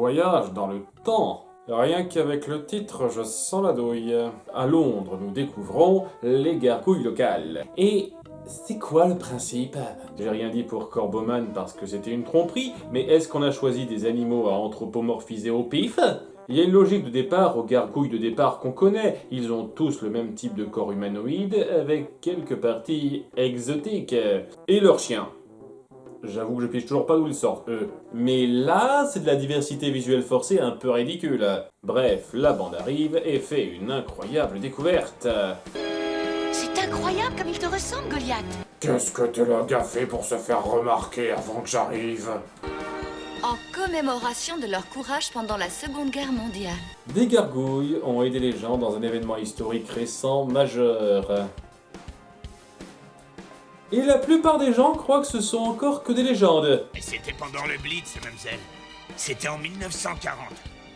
voyage dans le temps. Rien qu'avec le titre, je sens la douille. À Londres, nous découvrons les gargouilles locales. Et c'est quoi le principe? J'ai rien dit pour Corboman parce que c'était une tromperie, mais est-ce qu'on a choisi des animaux à anthropomorphiser au pif? Il y a une logique de départ aux gargouilles de départ qu'on connaît. Ils ont tous le même type de corps humanoïde avec quelques parties exotiques. Et leurs chiens. J'avoue que je pige toujours pas d'où ils sortent, eux. Mais là, c'est de la diversité visuelle forcée un peu ridicule. Bref, la bande arrive et fait une incroyable découverte. C'est incroyable comme il te ressemble, Goliath. Qu'est-ce que tu l'as gaffé pour se faire remarquer avant que j'arrive? En commémoration de leur courage pendant la Seconde Guerre mondiale. Des gargouilles ont aidé les gens dans un événement historique récent majeur. Et la plupart des gens croient que ce sont encore que des légendes. Et c'était pendant le Blitz, mademoiselle. C'était en 1940.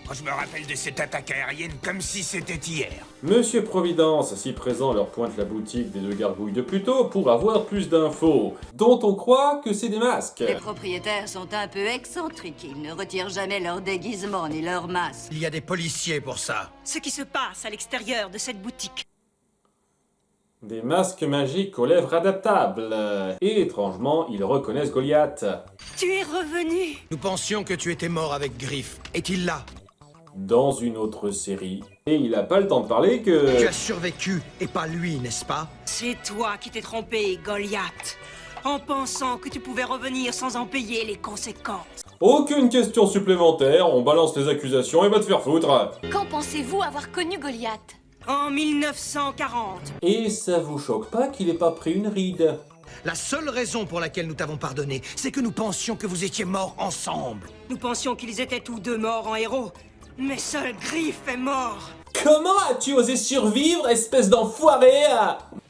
Moi, je me rappelle de cette attaque aérienne comme si c'était hier. Monsieur Providence, si présent, leur pointe la boutique des deux gargouilles de plus tôt pour avoir plus d'infos, dont on croit que c'est des masques. Les propriétaires sont un peu excentriques. Ils ne retirent jamais leur déguisement ni leur masque. Il y a des policiers pour ça. Ce qui se passe à l'extérieur de cette boutique. Des masques magiques aux lèvres adaptables. Et étrangement, ils reconnaissent Goliath. Tu es revenu. Nous pensions que tu étais mort avec Griff. Est-il là? Dans une autre série. Et il a pas le temps de parler que... Tu as survécu, et pas lui, n'est-ce pas? C'est toi qui t'es trompé, Goliath. En pensant que tu pouvais revenir sans en payer les conséquences. Aucune question supplémentaire, on balance les accusations et va te faire foutre. Quand pensez-vous avoir connu Goliath? En 1940. Et ça vous choque pas qu'il ait pas pris une ride? La seule raison pour laquelle nous t'avons pardonné, c'est que nous pensions que vous étiez morts ensemble. Nous pensions qu'ils étaient tous deux morts en héros. Mais seul Griff est mort. Comment as-tu osé survivre, espèce d'enfoiré?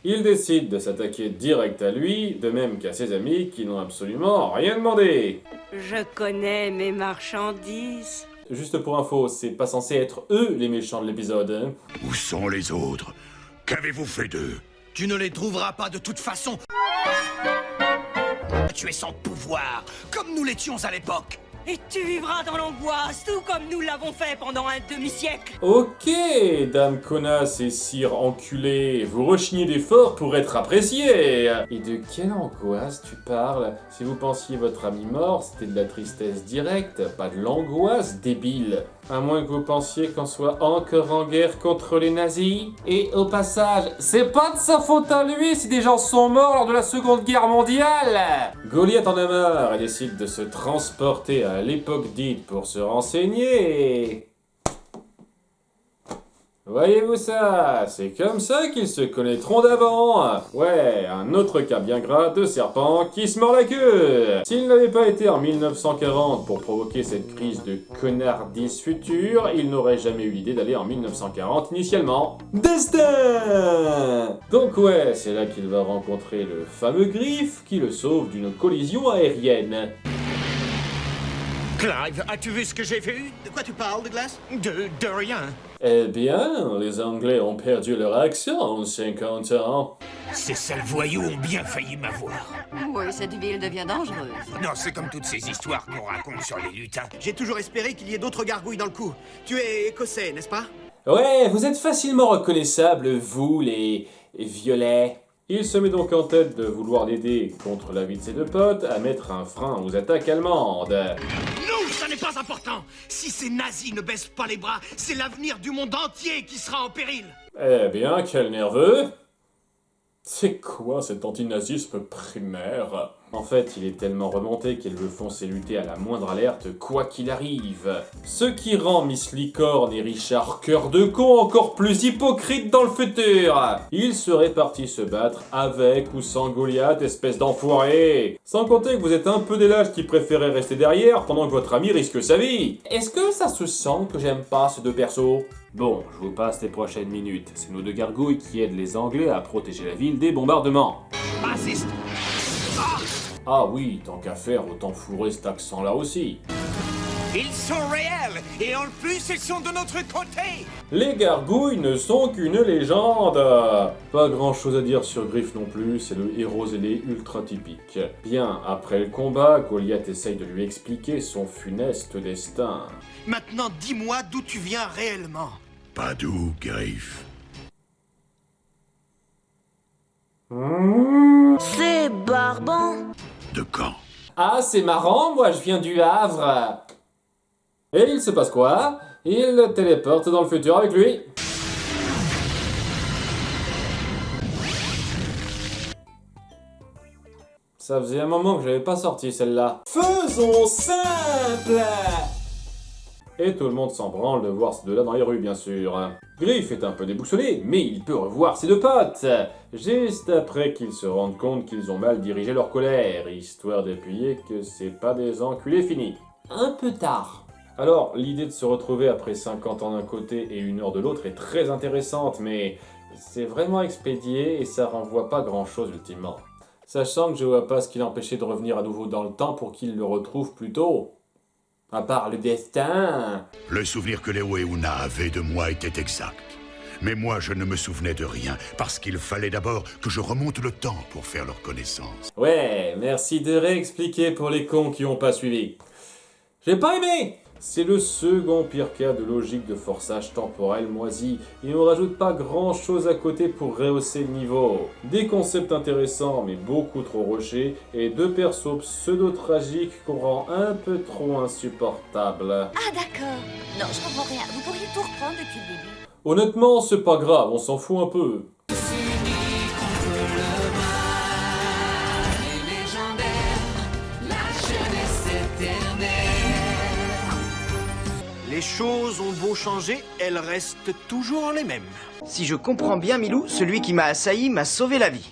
Il décide de s'attaquer direct à lui, de même qu'à ses amis qui n'ont absolument rien demandé. Je connais mes marchandises. Juste pour info, c'est pas censé être eux les méchants de l'épisode. Hein. Où sont les autres? Qu'avez-vous fait d'eux? Tu ne les trouveras pas de toute façon. Tu es sans pouvoir, comme nous l'étions à l'époque. Et tu vivras dans l'angoisse, tout comme nous l'avons fait pendant un demi-siècle. Ok, dame connasse et sire enculé, vous rechignez d'efforts pour être apprécié. Et de quelle angoisse tu parles? Si vous pensiez votre ami mort, c'était de la tristesse directe, pas de l'angoisse, débile. À moins que vous pensiez qu'on soit encore en guerre contre les nazis. Et au passage, c'est pas de sa faute à lui si des gens sont morts lors de la Seconde Guerre mondiale. Goliath en a marre et décide de se transporter à l'époque dite pour se renseigner et... Voyez-vous ça? C'est comme ça qu'ils se connaîtront d'avant. Ouais, un autre cas bien gras de serpent qui se mord la queue. S'il n'avait pas été en 1940 pour provoquer cette crise de connardise future, il n'aurait jamais eu l'idée d'aller en 1940 initialement. Destin! Donc ouais, c'est là qu'il va rencontrer le fameux Griff qui le sauve d'une collision aérienne. Clive, as-tu vu ce que j'ai vu? De quoi tu parles, Douglas? De rien. Eh bien, les Anglais ont perdu leur accent en 50 ans. Ces sales voyous ont bien failli m'avoir. Oui, cette ville devient dangereuse. Non, c'est comme toutes ces histoires qu'on raconte sur les lutins. J'ai toujours espéré qu'il y ait d'autres gargouilles dans le coup. Tu es écossais, n'est-ce pas? Ouais, vous êtes facilement reconnaissables, vous, les violets. Il se met donc en tête de vouloir l'aider contre l'avis de ses deux potes à mettre un frein aux attaques allemandes. Non, ça n'est pas important. Si ces nazis ne baissent pas les bras, c'est l'avenir du monde entier qui sera en péril. Eh bien, quel nerveux! C'est quoi cet antinazisme primaire? En fait, il est tellement remonté qu'il veut foncer lutter à la moindre alerte, quoi qu'il arrive. Ce qui rend Miss Licorne et Richard Cœur de Con encore plus hypocrites dans le futur. Ils seraient partis se battre avec ou sans Goliath, espèce d'enfoiré. Sans compter que vous êtes un peu des lâches qui préféraient rester derrière pendant que votre ami risque sa vie. Est-ce que ça se sent que j'aime pas ces deux persos? Bon, je vous passe les prochaines minutes. C'est nos deux gargouilles qui aident les Anglais à protéger la ville des bombardements. Raciste. Ah oui, tant qu'à faire, autant fourrer cet accent-là aussi. Ils sont réels, et en plus, ils sont de notre côté. Les gargouilles ne sont qu'une légende. Pas grand chose à dire sur Griff non plus, c'est le héros ailé ultra typique. Bien, après le combat, Goliath essaye de lui expliquer son funeste destin. Maintenant, dis-moi d'où tu viens réellement. Pas d'où, Griff. C'est barbant. De quand? Ah, c'est marrant, moi je viens du Havre. Et il se passe quoi? Il le téléporte dans le futur avec lui. Ça faisait un moment que j'avais pas sorti celle-là. Faisons simple! Et tout le monde s'en branle de voir ces deux-là dans les rues, bien sûr. Griff est un peu déboussolé, mais il peut revoir ses deux potes, juste après qu'ils se rendent compte qu'ils ont mal dirigé leur colère, histoire d'appuyer que c'est pas des enculés finis. Un peu tard. Alors, l'idée de se retrouver après 50 ans d'un côté et 1 heure de l'autre est très intéressante, mais c'est vraiment expédié et ça renvoie pas grand-chose ultimement. Sachant que je vois pas ce qui l'empêchait de revenir à nouveau dans le temps pour qu'il le retrouve plus tôt. À part le destin. Le souvenir que Léo et Una avaient de moi était exact. Mais moi, je ne me souvenais de rien, parce qu'il fallait d'abord que je remonte le temps pour faire leur connaissance. Ouais, merci de réexpliquer pour les cons qui ont pas suivi. J'ai pas aimé. C'est le second pire cas de logique de forçage temporel moisi, et on rajoute pas grand chose à côté pour rehausser le niveau. Des concepts intéressants mais beaucoup trop rushés, et 2 persos pseudo-tragiques qu'on rend un peu trop insupportables. Ah d'accord. Non, je comprends rien. Vous pourriez tout reprendre depuis le début. Honnêtement, c'est pas grave, on s'en fout un peu. Les choses ont beau changer, elles restent toujours les mêmes. Si je comprends bien, Milou, celui qui m'a assailli m'a sauvé la vie.